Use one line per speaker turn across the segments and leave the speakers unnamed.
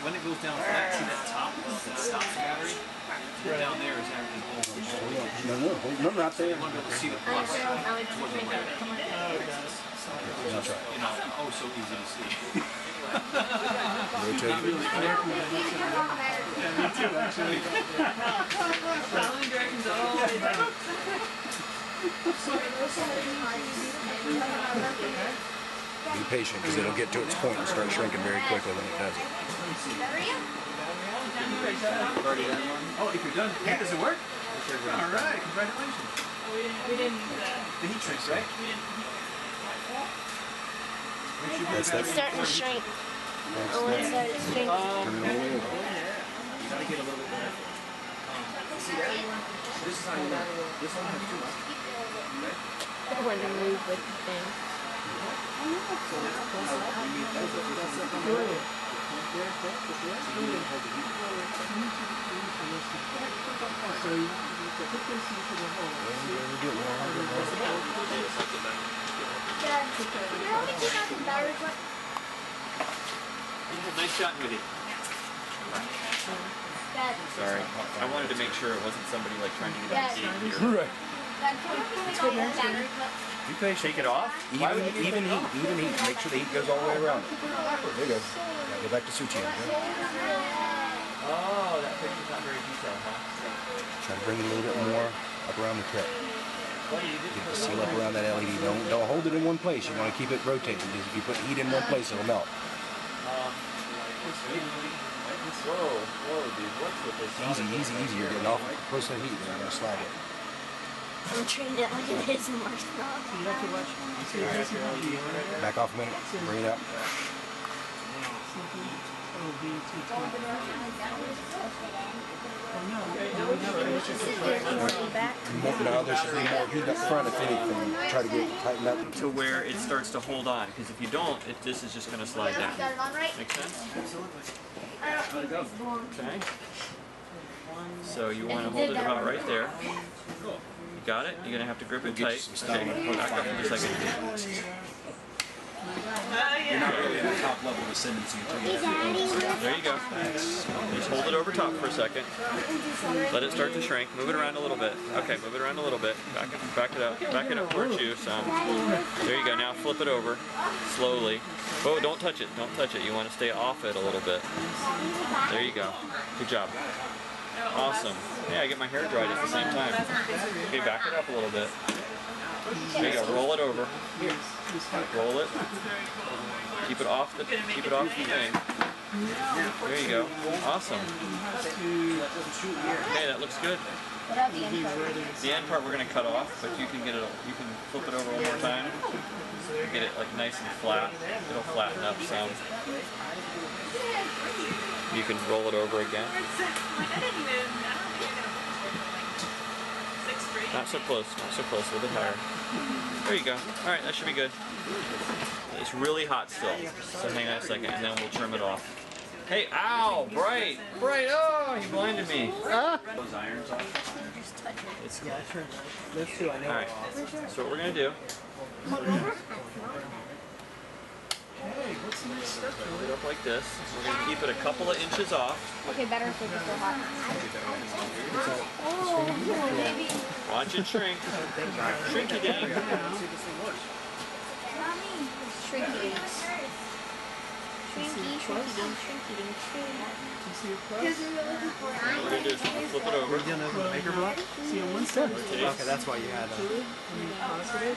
when it goes down flat, see that top that stops the battery? Right. Down there is actually
No, not there.
You want to be able to see the plus. That's right. You know, oh, so easy to see.
Rotate.
Not really clear.
Yeah, me too, actually. Following directions all the way down.
Be patient because it'll get to its point and start shrinking very quickly when it does it.
Oh, if you're done, hey, does it work? All right, congratulations.
We didn't
the heat shrinks, right?
That's that.
It's starting to shrink. Oh, it started to shrink.
You gotta get a little bit better. See that? This is how you know. This one has too much.
I want to move with the thing.
Dad, can you help me take out the battery quick?
Nice shot, Woody.
Dad.
Sorry, I wanted to make sure it wasn't somebody like trying to get out the gate here.
Right.
Dad, can you help me take out the battery quick?
You can shake it off. Even heat. Make sure the heat goes all the way around. There you go. Now go back to Suchi.
Oh, that picture's not very detailed, huh?
Try to bring it a little bit more up around the tip. Get the seal up around that LED. Don't hold it in one place. You want to keep it rotating. Because if you put heat in one place, it'll melt.
Whoa, dude, what's with this?
Easy. You're getting off close to the heat. Then I'm going to slide it.
I'm trained it like it is in martial arts.
Back off a minute. Bring it up. Now there should be more heat up front if anything. Try to get it tightened up.
To where it starts to hold on, because if you don't, this is just going to slide down. Make sense?
Absolutely.
Okay. So you want to hold it about right there. You got it? You're going to have to grip it tight. Okay, hold back up for a second.
You're not really at the top level of ascendancy until you have
There you go. Just hold it over top for a second. Let it start to shrink. Move it around a little bit. Okay, move it around a little bit. Back it up. Back it up towards you some. There you go. Now flip it over slowly. Oh, don't touch it. Don't touch it. You want to stay off it a little bit. There you go. Good job. Awesome. Yeah, I get my hair dried at the same time. Okay, back it up a little bit. There you go. Roll it over. Roll it. Keep it off the thing. There you go. Awesome. Okay, that looks good.
What about the end part?
The end part we're going to cut off, but you can get it. You can flip it over one more time. Get it like nice and flat. It'll flatten up some. You can roll it over again. Not so close, a little bit higher. There you go. Alright, that should be good. It's really hot still, so hang on a second and then we'll trim it off. Hey, ow! Bright! Oh, you blinded me. Those irons off. It's good.
Those two I know.
Alright, so what we're going to do. Hold it up like this. We're going to keep it a couple of inches off.
Okay, better if it's so hot. Oh, baby.
Watch it shrink. Shrinky dang.
Shrinky.
What we're going to do is flip it over.
Maker block? See on one side.
Okay, that's why you had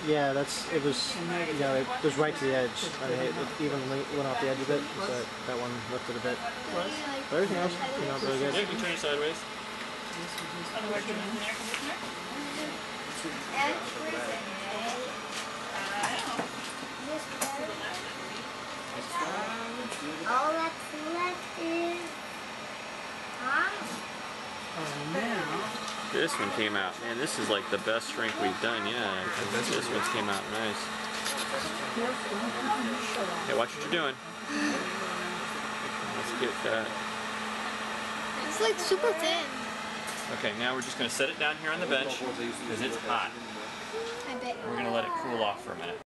yeah, it was, you know, it was right to the edge. I mean, it even went off the edge a bit, so that one lifted a bit. But everything else, you know, really good.
Yeah, you can turn it sideways.
All that's left is...
This one came out. Man, this is like the best shrink we've done, yeah. This one came out nice. Hey, watch what you're doing. Let's get that.
It's like super thin.
Okay, now we're just going to set it down here on the bench because it's hot.
I bet.
We're going to let it cool off for a minute.